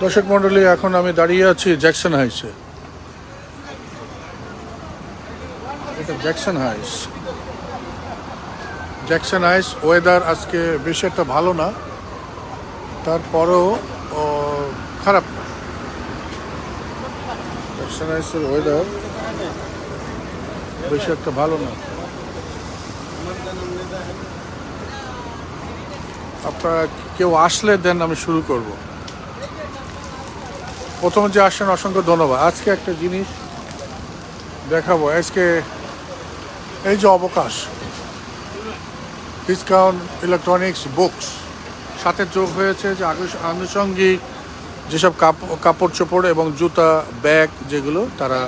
দর্শক মন্ডলী, এখন আমি দাঁড়িয়ে আছি জ্যাকসন হাইসে। এটা জ্যাকসন হাইস। জ্যাকসন হাইস ওয়েদার আজকে বেশি একটা ভালো না, তারপরেও খারাপ না। জ্যাকসন হাইসের ওয়েদার বেশি একটা ভালো না। আপনারা কেউ আসলে দেন আমি শুরু করব। প্রথমে যে আসছেন অসংখ্য ধন্যবাদ। আজকে একটা জিনিস দেখাবো। আজকে এই যে অবকাশ, ডিসকাউন্ট ইলেকট্রনিক্স বুকস সাথে যোগ হয়েছে যে আনুষঙ্গিক যেসব কাপড় চোপড় এবং জুতা ব্যাগ যেগুলো তারা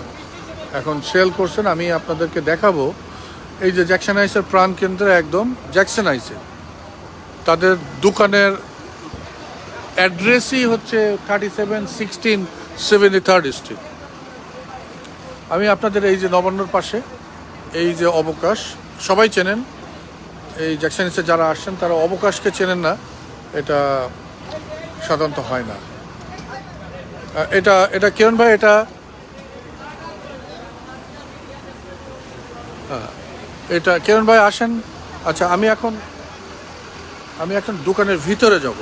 এখন সেল করছেন। আমি আপনাদেরকে দেখাবো এই যে জ্যাকসন হাইসের প্রাণকেন্দ্রে, একদম জ্যাকসন হাইসে তাদের দোকানের অ্যাড্রেসই হচ্ছে 3716 73rd স্ট্রিট। আমি আপনাদের এই যে নবান্নর পাশে এই যে অবকাশ, সবাই চেনেন। এই জ্যাকসন হাইসে যারা আসছেন তারা অবকাশকে চেনেন না, এটা সাধারণত হয় না। এটা কিরণ ভাই, এটা কিরণ ভাই আসেন। আচ্ছা, আমি এখন দোকানের ভিতরে যাব।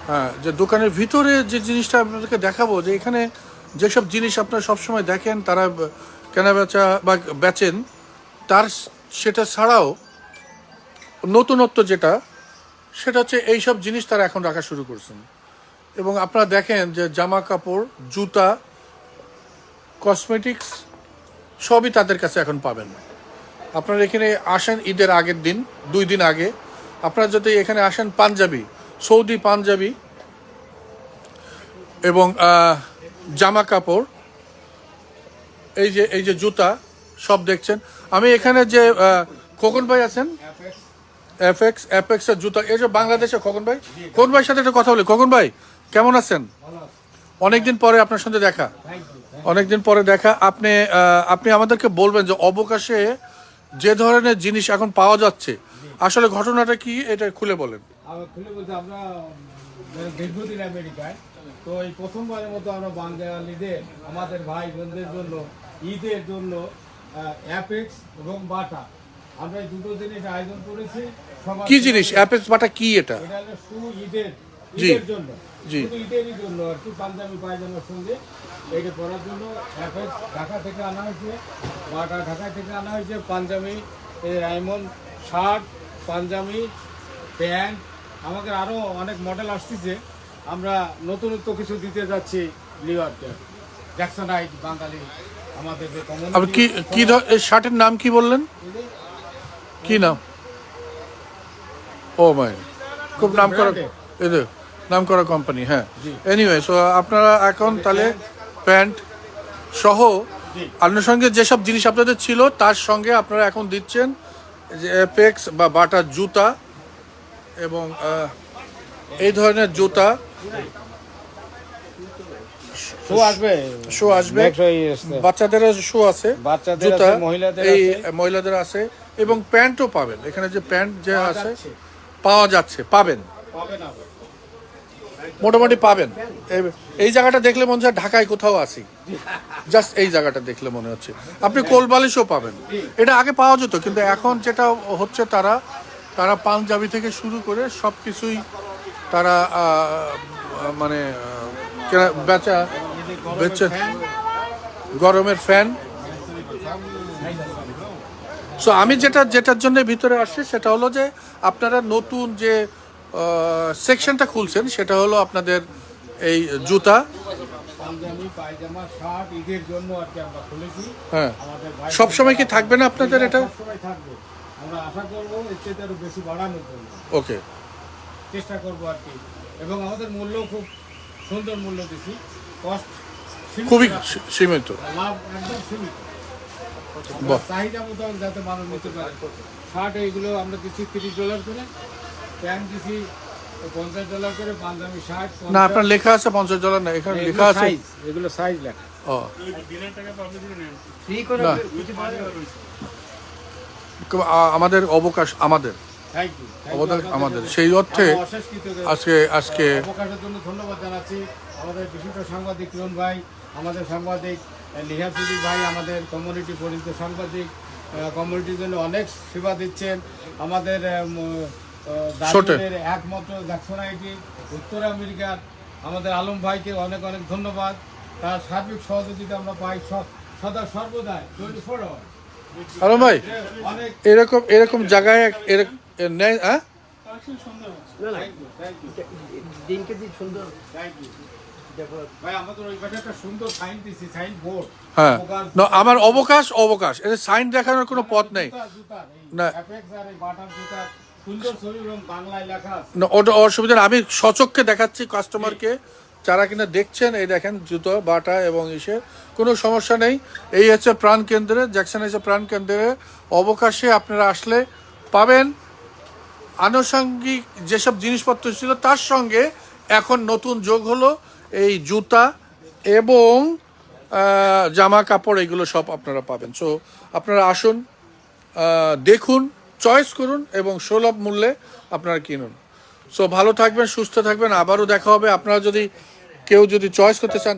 হ্যাঁ, যে দোকানের ভিতরে যে জিনিসটা আপনাদেরকে দেখাবো, যে এখানে যেসব জিনিস আপনারা সবসময় দেখেন তারা কেনা বেচা বা বেচেন, সেটা ছাড়াও নতুনত্ব যেটা, সেটা হচ্ছে এইসব জিনিস তারা এখন রাখা শুরু করছেন। এবং আপনারা দেখেন যে জামা কাপড়, জুতা, কসমেটিক্স সবই তাদের কাছে এখন পাবেন। আপনারা এখানে আসেন ঈদের আগের দিন, 2 দিন আগে আপনারা যদি এখানে আসেন, পাঞ্জাবি, সৌদি পাঞ্জাবি এবং জামা কাপড়, এই যে জুতা সব দেখছেন। আমি এখানে যে খোকন ভাই আছেন, অ্যাপেক্সের জুতা, এই যে বাংলাদেশে খোকন ভাইয়ের সাথে একটা কথা বলি। খোকন ভাই কেমন আছেন? অনেকদিন পরে আপনার সঙ্গে দেখা, অনেকদিন পরে দেখা। আপনি আমাদেরকে বলবেন যে অবকাশে যে ধরনের জিনিস এখন পাওয়া যাচ্ছে, আসলে ঘটনাটা কি, এটা খুলে বলেন। খুলে বলতে, আমরা দীর্ঘদিন আমেরিকায়, তো এই প্রথমবারের মতো আমরা বাঙালিদের, আমাদের ভাই বোনদের জন্য ঈদের জন্য অ্যাপেক্স এবং বাটা, আমরা এই দুটো জিনিস আয়োজন করেছি। কি জিনিস অ্যাপেক্স বাটা কি? এটা হলো শু, ঈদের জন্য, ঈদেরই জন্য আর কি, পাঞ্জাবি পায়জামার সঙ্গে এইটা পরার জন্য অ্যাপেক্স ঢাকা থেকে আনা হয়েছে, বাটা ঢাকা থেকে আনা হয়েছে। পাঞ্জাবি, এমন শার্ট, পাঞ্জাবি, প্যান্ট, আমাদের আরও অনেক মডেল আসতেছে। আমরা নতুনত্ব কিছু দিতে যাচ্ছি নিউ ইয়র্কে, জ্যাকসন হাইস বাঙালি আমাদের যে কমিউনিটি। আপনি কি শার্টের নাম কি বললেন? কি নাম? ও মাই, খুব নাম করা কোম্পানি। হ্যাঁ, এনিওয়ে, সো আপনারা এখন তাহলে প্যান্ট সহ আনুষঙ্গিক যেসব জিনিস আপনাদের ছিল তার সঙ্গে আপনারা এখন দিচ্ছেন যে অ্যাপেক্স বা বাটা জুতা এবং এই ধরনের জুতা, শু আসবে, বাচ্চাদেরও শু আছে, জুতা এই মহিলাদের আছে, এবং প্যান্টও পাবেন এখানে। যে প্যান্ট যে আছে পাওয়া যাচ্ছে, পাবেন, মোটামুটি পাবেন। এই জায়গাটা দেখলে মনে হচ্ছে ঢাকায় কোথাও আছি, জাস্ট এই জায়গাটা দেখলে মনে হচ্ছে। আপনি কোলবালিশও পাবেন, এটা আগে পাওয়া যেত, কিন্তু এখন যেটা হচ্ছে তারা পাঞ্জাবি থেকে শুরু করে সব কিছুই তারা মানে বেচে। গরমের ফ্যান। সো আমি যেটার জন্য ভিতরে আসছি সেটা হলো যে আপনারা নতুন যে সেকশনটা খুলছেন, সেটা হলো আপনাদের এই জুতা, পাঞ্জাবি, পায়জামা, শার্ট ঈদের জন্য আর কি আমরা খুলেছি। হ্যাঁ, সবসময় কি থাকবে না আপনাদের এটা? সবসময় থাকবে, আমরা আশা করবো এর চেয়ে আরো বেশি বাড়ানোর জন্য। ওকে, চেষ্টা করবো আর কি। এবং আমাদের মূল্য খুব সুন্দর মূল্য দিচ্ছি, কস্ট খুবই সীমিত, লাভ একদম সীমিত, চাহিদা মোতাবেক যাতে মানুষ নিতে পারে। শার্ট এইগুলো আমরা দিচ্ছি $30 করে, প্যান্ট দিচ্ছি $50 করে, পাঞ্জাবি শার্ট না আপনার লেখা আছে $50 না, এখানে লেখা আছে এগুলো সাইজ লেখা। ও আমাদের অবকাশ, আমাদের থ্যাংক ইউ অবদান আমাদের। সেই অর্থে অশেষ কৃতজ্ঞ। আজকে অবকাশের জন্য ধন্যবাদ জানাচ্ছি আমাদের বিশিষ্ট সাংবাদিক কিরণ ভাই, আমাদের সাংবাদিক লিহা সিদ্দিক ভাই, আমাদের কমিউনিটি পরিচিত সাংবাদিক, কমিউনিটির জন্য অনেক সেবা দিচ্ছেন। আমাদের দার্জিলিংয়ের একমাত্র জ্যাকসনাইটি উত্তর আমেরিকার আমাদের আলম ভাইকে অনেক অনেক ধন্যবাদ। তার সার্বিক সহযোগিতা আমরা পাই সদা সর্বদাই 24 আওয়ার। আলম ভাই অনেক এরকম জায়গায় এরকম নেই, হ্যাঁ দিনকে দিন সুন্দর। থ্যাংক ইউ ভাই। আমাদের ওই পাশে একটা সুন্দর সাইন দিছি, সাইন বোর্ড। হ্যাঁ না, আমার অবকাশ এটা সাইন দেখানোর কোনো পথ নেই না। সুন্দর ছবি এবং বাংলায় লেখা আছে। না, ওটা অসুবিধা না, আমি সচক্ষে দেখাচ্ছি কাস্টমারকে, যারা কিনা দেখছেন। এই দেখেন জুতো বাটা এবং ইসে, কোনো সমস্যা নেই। এই হচ্ছে প্রাণকেন্দ্রে, জ্যাকসন হচ্ছে প্রাণকেন্দ্রে। অবকাশে আপনারা আসলে পাবেন আনুষঙ্গিক যেসব জিনিসপত্র ছিল, তার সঙ্গে এখন নতুন যোগ হলো এই জুতা এবং জামা কাপড়, এগুলো সব আপনারা পাবেন। সো আপনারা আসুন, দেখুন, চয়েস করুন এবং সুলভ মূল্যে আপনারা কিনুন। সো ভালো থাকবেন, সুস্থ থাকবেন, আবারও দেখা হবে। আপনারা যদি কেউ যদি চয়েস করতে চান